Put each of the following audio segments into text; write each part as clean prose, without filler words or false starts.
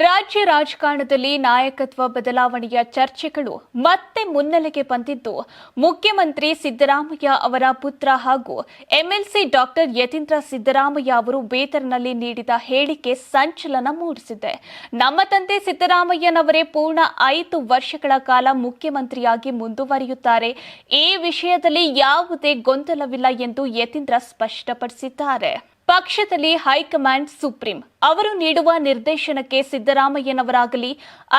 ರಾಜ್ಯ ರಾಜಕಾರಣದಲ್ಲಿ ನಾಯಕತ್ವ ಬದಲಾವಣೆಯ ಚರ್ಚೆಗಳು ಮತ್ತೆ ಮುನ್ನೆಲೆಗೆ ಬಂದಿದ್ದು, ಮುಖ್ಯಮಂತ್ರಿ ಸಿದ್ದರಾಮಯ್ಯ ಅವರ ಪುತ್ರ ಹಾಗೂ ಎಂಎಲ್ಸಿ ಡಾಕ್ಟರ್ ಯತೀಂದ್ರ ಸಿದ್ದರಾಮಯ್ಯ ಅವರು ಬೇತರ್ನಲ್ಲಿ ನೀಡಿದ ಹೇಳಿಕೆ ಸಂಚಲನ ಮೂಡಿಸಿದೆ. ನಮ್ಮ ತಂದೆ ಸಿದ್ದರಾಮಯ್ಯನವರೇ ಪೂರ್ಣ 5 ವರ್ಷಗಳ ಕಾಲ ಮುಖ್ಯಮಂತ್ರಿಯಾಗಿ ಮುಂದುವರಿಯುತ್ತಾರೆ. ಈ ವಿಷಯದಲ್ಲಿ ಯಾವುದೇ ಗೊಂದಲವಿಲ್ಲ ಎಂದು ಯತೀಂದ್ರ ಸ್ಪಷ್ಟಪಡಿಸಿದ್ದಾರೆ. ಪಕ್ಷದಲ್ಲಿ ಹೈಕಮಾಂಡ್ ಸುಪ್ರೀಂ ಅವರು ನೀಡುವ ನಿರ್ದೇಶನಕ್ಕೆ ಸಿದ್ದರಾಮಯ್ಯನವರಾಗಲಿ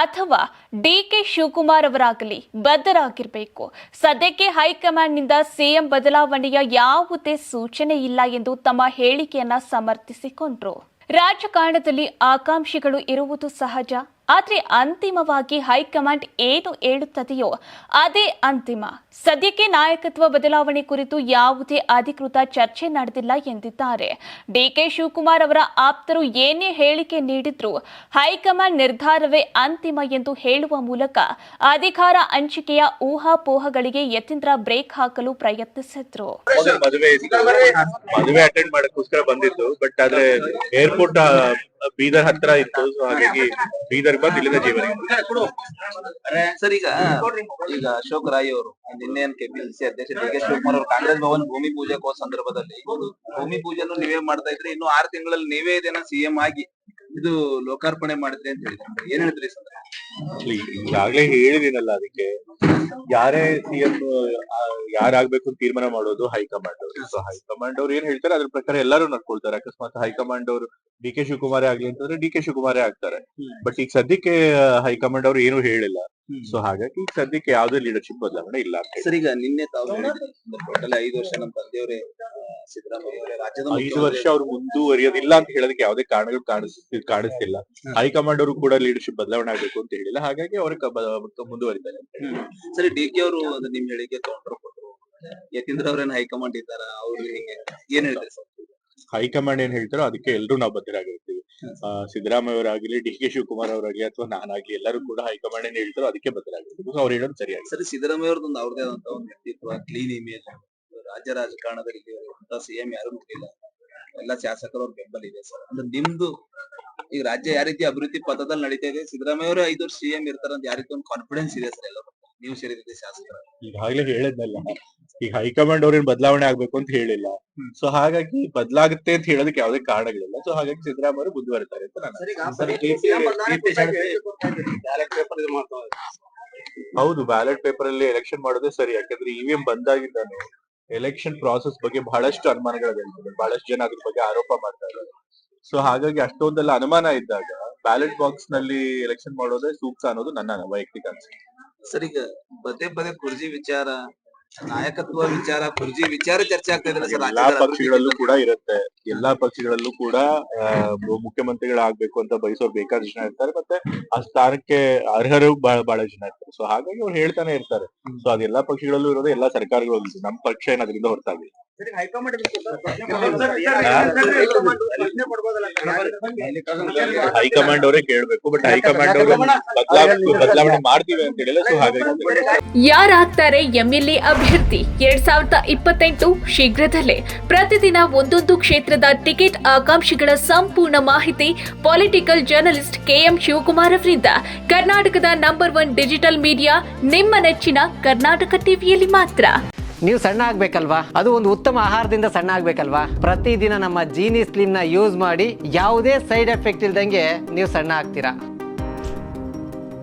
ಅಥವಾ ಡಿಕೆ ಶಿವಕುಮಾರ್ ಅವರಾಗಲಿ ಬದ್ಧರಾಗಿರಬೇಕು. ಸದ್ಯಕ್ಕೆ ಹೈಕಮಾಂಡ್ನಿಂದ ಸಿಎಂ ಬದಲಾವಣೆಯ ಯಾವುದೇ ಸೂಚನೆ ಇಲ್ಲ ಎಂದು ತಮ್ಮ ಹೇಳಿಕೆಯನ್ನ ಸಮರ್ಥಿಸಿಕೊಂಡರು. ರಾಜಕಾರಣದಲ್ಲಿ ಆಕಾಂಕ್ಷಿಗಳು ಇರುವುದು ಸಹಜ, ಆದರೆ ಅಂತಿಮವಾಗಿ ಹೈಕಮಾಂಡ್ ಏನು ಹೇಳುತ್ತದೆಯೋ ಅದೇ ಅಂತಿಮ. ಸದ್ಯಕ್ಕೆ ನಾಯಕತ್ವ ಬದಲಾವಣೆ ಕುರಿತು ಯಾವುದೇ ಅಧಿಕೃತ ಚರ್ಚೆ ನಡೆದಿಲ್ಲ ಎಂದಿದ್ದಾರೆ. ಡಿಕೆ ಶಿವಕುಮಾರ್ ಅವರ ಆಪ್ತರು ಏನೇ ಹೇಳಿಕೆ ನೀಡಿದ್ರು ಹೈಕಮಾಂಡ್ ನಿರ್ಧಾರವೇ ಅಂತಿಮ ಎಂದು ಹೇಳುವ ಮೂಲಕ ಅಧಿಕಾರ ಹಂಚಿಕೆಯ ಊಹಾಪೋಹಗಳಿಗೆ ಯತೀಂದ್ರ ಬ್ರೇಕ್ ಹಾಕಲು ಪ್ರಯತ್ನಿಸಿದ್ರು. ಮದುವೆ ಅಟೆಂಡ್ ಮಾಡಕ್ಕೋಸ್ಕರ ಬಂದಿದ್ದು, ಬಟ್ ಆದ್ರೆ ಏರ್ಪೋರ್ಟ್ ಬೀದರ್ ಹತ್ರ ಇತ್ತು. ಹಾಗಾಗಿ ಬೀದರ್ ಬಂದು ಇಲ್ಲಿಂದ ಜೀವನ ಸರ್. ಈಗ ಅಶೋಕ್ ರಾಯ್ ಅವರು ನಿನ್ನೆ ಕೆಪಿಸಿಸಿ ಅಧ್ಯಕ್ಷ ಡಿ ಕೆ ಶಿವಕುಮಾರ್ ಅವರು ಕಾಂಗ್ರೆಸ್ ಭವನ್ ಭೂಮಿ ಪೂಜೆಗೆ ಹೋದ ಸಂದರ್ಭದಲ್ಲಿ ಭೂಮಿ ಪೂಜೆಯನ್ನು ನೀವೇ ಮಾಡ್ತಾ ಇದ್ರಿ, ಇನ್ನು 6 ತಿಂಗಳಲ್ಲಿ ನೀವೇ ಇದನ್ನ ಸಿಎಂ ಆಗಿ ಇದು ಲೋಕಾರ್ಪಣೆ ಮಾಡಿದ್ರಿ ಅಂತ ಹೇಳಿದ್ರೆ ಏನ್ ಹೇಳ್ತೀರಿ ಸರ್? ಈಗಾಗ್ಲೇ ಹೇಳಿದೀನಲ್ಲ, ಅದಕ್ಕೆ ಯಾರೇ ಸಿಎಂ ಯಾರಾಗ್ಬೇಕು ಅಂತ ತೀರ್ಮಾನ ಮಾಡೋದು ಹೈಕಮಾಂಡ್ ಅವರು. ಸೊ ಹೈಕಮಾಂಡ್ ಅವ್ರು ಏನ್ ಹೇಳ್ತಾರೆ ಅದ್ರ ಪ್ರಕಾರ ಎಲ್ಲರೂ ನಡ್ಕೊಳ್ತಾರೆ. ಅಕಸ್ಮಾತ್ ಹೈಕಮಾಂಡ್ ಅವರು ಡಿ ಕೆ ಶಿವಕುಮಾರ್ ಆಗ್ಲಿ ಅಂತಂದ್ರೆ ಡಿ ಕೆ ಶಿವಕುಮಾರೇ ಆಗ್ತಾರೆ. ಬಟ್ ಈಗ ಸದ್ಯಕ್ಕೆ ಹೈಕಮಾಂಡ್ ಅವ್ರು ಏನು ಹೇಳಿಲ್ಲ. ಸೊ ಹಾಗಾಗಿ ಈಗ ಸದ್ಯಕ್ಕೆ ಯಾವ್ದೇ ಲೀಡರ್ಶಿಪ್ ಬದಲಾವಣೆ ಇಲ್ಲ ಅಂತ. ಸರ್, ಈಗ ನಿನ್ನೆ ತಾವು ಟೋಟಲ್ 5 ವರ್ಷ ನಮ್ಮ ತಂದೆಯವರೇ ಸಿದ್ದರಾಮಯ್ಯ ಅವರೇ ರಾಜ್ಯದ 5 ವರ್ಷ ಅವ್ರು ಮುಂದುವರಿಯೋದಿಲ್ಲ ಅಂತ ಹೇಳೋದಕ್ಕೆ ಯಾವುದೇ ಕಾರಣಗಳು ಕಾಣಿಸ್ತಿಲ್ಲ. ಹೈಕಮಾಂಡ್ ಅವರು ಕೂಡ ಲೀಡರ್ಶಿಪ್ ಬದಲಾವಣೆ ಆಗ್ಬೇಕು ಅಂತ ಹೇಳಿಲ್ಲ. ಹಾಗಾಗಿ ಅವ್ರ ಮುಂದುವರಿತಾರೆ. ಸರಿ, ಡಿ ಕೆ ಅವರು ನಿಮ್ ಹೇಳಿಕೆ ತಗೊಂಡ್ರು, ಯತೀಂದ್ರ ಅವ್ರೇನ್ ಹೈಕಮಾಂಡ್ ಇದ್ದಾರ, ಅವ್ರು ಏನ್ ಹೇಳ್ತಾರೆ ಸರ್? ಹೈಕಮಾಂಡ್ ಏನ್ ಹೇಳ್ತಾರೋ ಅದಕ್ಕೆ ಎಲ್ಲರೂ ನಾವು ಬದ್ಧರಾಗಿರ್ತೀವಿ. ಸಿದ್ದರಾಮಯ್ಯ ಅವರಾಗ್ಲಿ, ಡಿ ಕೆ ಶಿವಕುಮಾರ್ ಅವರಾಗ್ಲಿ ಅಥವಾ ನಾನಾಗ್ಲಿ ಎಲ್ಲರೂ ಕೂಡ ಹೈಕಮಾಂಡ್ ಏನ್ ಹೇಳ್ತಾರೋ ಅದಕ್ಕೆ ಬದ್ಧರಾಗಿರ್ತೀವಿ. ಅವ್ರು ಹೇಳೋದು ಸರಿಯಾಗಿ. ಸರಿ, ಸಿದ್ದರಾಮಯ್ಯ ಅವ್ರದ್ದು ಅವ್ರದೇ ಆದಂತ ಒಂದು ವ್ಯಕ್ತಿತ್ವ, ಕ್ಲೀನ್ ಇಮೇಜ್, ರಾಜ್ಯ ರಾಜಕಾರಣದಲ್ಲಿ ಸಿಎಂ ಯಾರು ನೋಡಿಲ್ಲ, ಎಲ್ಲಾ ಶಾಸಕರು ಅವ್ರ ಬೆಂಬಲ ಇದೆ ಸರ್. ಅಂದ್ರೆ ನಿಮ್ದು ಈಗ ರಾಜ್ಯ ಯಾವ ರೀತಿ ಅಭಿವೃದ್ಧಿ ಪಥದಲ್ಲಿ ನಡೀತಾ ಇದೆ, ಸಿದ್ದರಾಮಯ್ಯ ಅವರು 5 ವರ್ಷ ಸಿಎಂ ಇರ್ತಾರ ಅಂತ ಯಾವ ರೀತಿ ಒಂದು ಕಾನ್ಫಿಡೆನ್ಸ್ ಇದೆ ಸರ್ ಎಲ್ಲರೂ ನೀವು ಸೇರಿದ್ರೆ ಶಾಸಕರು? ಈಗಾಗ್ಲೇ ಹೇಳಿದ್ನಲ್ಲ, ಈಗ ಹೈಕಮಾಂಡ್ ಅವ್ರೇನ್ ಬದಲಾವಣೆ ಆಗ್ಬೇಕು ಅಂತ ಹೇಳಿಲ್ಲ. ಸೊ ಹಾಗಾಗಿ ಬದಲಾಗುತ್ತೆ ಅಂತ ಹೇಳೋದಕ್ಕೆ ಯಾವುದೇ ಕಾರಣಗಳಿಲ್ಲ. ಸೊ ಹಾಗಾಗಿ ಸಿದ್ದರಾಮಯ್ಯ ಅವರು ಮುಂದುವರಿತಾರೆ ಅಂತ ಹೌದು, ಬ್ಯಾಲೆಟ್ ಪೇಪರ್ ಅಲ್ಲಿ ಎಲೆಕ್ಷನ್ ಮಾಡೋದೇ ಸರಿ. ಯಾಕಂದ್ರೆ ಇವಿಎಂ ಬಂದಾಗಿದ್ದಾನೆ ಎಲೆಕ್ಷನ್ ಪ್ರಾಸೆಸ್ ಬಗ್ಗೆ ಬಹಳಷ್ಟು ಅನುಮಾನಗಳು ಹೇಳ್ತಾರೆ. ಬಹಳಷ್ಟು ಜನ ಅದ್ರ ಬಗ್ಗೆ ಆರೋಪ ಮಾಡ್ತಾ ಇದ್ದಾರೆ. ಸೊ ಹಾಗಾಗಿ ಅಷ್ಟೊಂದೆಲ್ಲ ಅನುಮಾನ ಇದ್ದಾಗ ಬ್ಯಾಲೆಟ್ ಬಾಕ್ಸ್ ನಲ್ಲಿ ಎಲೆಕ್ಷನ್ ಮಾಡೋದೇ ಸೂಕ್ತ ಅನ್ನೋದು ನನ್ನ ವೈಯಕ್ತಿಕ ಅನಿಸಿಕೆ. ಸರ್, ಈಗ ಪದೇ ಕುರ್ಜಿ ವಿಚಾರ, ನಾಯಕತ್ವ ವಿಚಾರ, ಕುರ್ಜಿ ವಿಚಾರ ಚರ್ಚೆ ಆಗ್ತಾ ಇದೆ ಸರ್. ಎಲ್ಲಾ ಪಕ್ಷಗಳಲ್ಲೂ ಕೂಡ ಇರುತ್ತೆ. ಎಲ್ಲಾ ಪಕ್ಷಗಳಲ್ಲೂ ಕೂಡ ಮುಖ್ಯಮಂತ್ರಿಗಳಾಗ್ಬೇಕು ಅಂತ ಬಯಸೋರು ಬೇಕಾದಷ್ಟು ಜನ ಇರ್ತಾರೆ. ಮತ್ತೆ ಆ ಸ್ಥಾನಕ್ಕೆ ಅರ್ಹರು ಬಹಳ ಜನ ಇರ್ತಾರೆ. ಸೊ ಹಾಗಾಗಿ ಅವ್ರು ಹೇಳ್ತಾನೆ ಇರ್ತಾರೆ. ಸೊ ಅದೆಲ್ಲಾ ಪಕ್ಷಗಳಲ್ಲೂ ಇರೋದು, ಎಲ್ಲಾ ಸರ್ಕಾರಗಳಲ್ಲೂ. ನಮ್ಮ ಪಕ್ಷ ಏನ್ ಅದರಿಂದ ಹೊರತಾಗಿಲ್ಲ. ಹೈಕಮಾಂಡ್ ಅವರೇ ಕೇಳ್ಬೇಕು. ಬಟ್ ಹೈಕಮಾಂಡ್ ಅವರು ಬದಲಾವಣೆ ಮಾಡ್ತೀವಿ ಅಂತ ಹೇಳಿಲ್ಲ. ಸೊ ಹಾಗಾಗಿ ಯಾರಾಗ್ತಾರೆ ಎಂಎಲ್ಎ ಅಭ್ಯರ್ಥಿ 2028 ಶೀಘ್ರದಲ್ಲೇ. ಪ್ರತಿದಿನ ಒಂದೊಂದು ಕ್ಷೇತ್ರದ ಟಿಕೆಟ್ ಆಕಾಂಕ್ಷಿಗಳ ಸಂಪೂರ್ಣ ಮಾಹಿತಿ ಪೊಲಿಟಿಕಲ್ ಜರ್ನಲಿಸ್ಟ್ ಕೆಎಂ ಶಿವಕುಮಾರ್ ಅವರಿಂದ. ಕರ್ನಾಟಕದ ನಂಬರ್ 1 ಡಿಜಿಟಲ್ ಮೀಡಿಯಾ ನಿಮ್ಮ ನೆಚ್ಚಿನ ಕರ್ನಾಟಕ ಟಿವಿಯಲ್ಲಿ ಮಾತ್ರ. ನೀವು ಸಣ್ಣ ಆಗ್ಬೇಕಲ್ವಾ? ಅದು ಒಂದು ಉತ್ತಮ ಆಹಾರದಿಂದ ಸಣ್ಣ ಆಗ್ಬೇಕಲ್ವಾ? ಪ್ರತಿದಿನ ನಮ್ಮ ಜೀನಿ ಸ್ಲಿಮ್ ನ ಯೂಸ್ ಮಾಡಿ ಯಾವುದೇ ಸೈಡ್ ಎಫೆಕ್ಟ್ ಇಲ್ದಂಗೆ ನೀವು ಸಣ್ಣ ಆಗ್ತೀರಾ.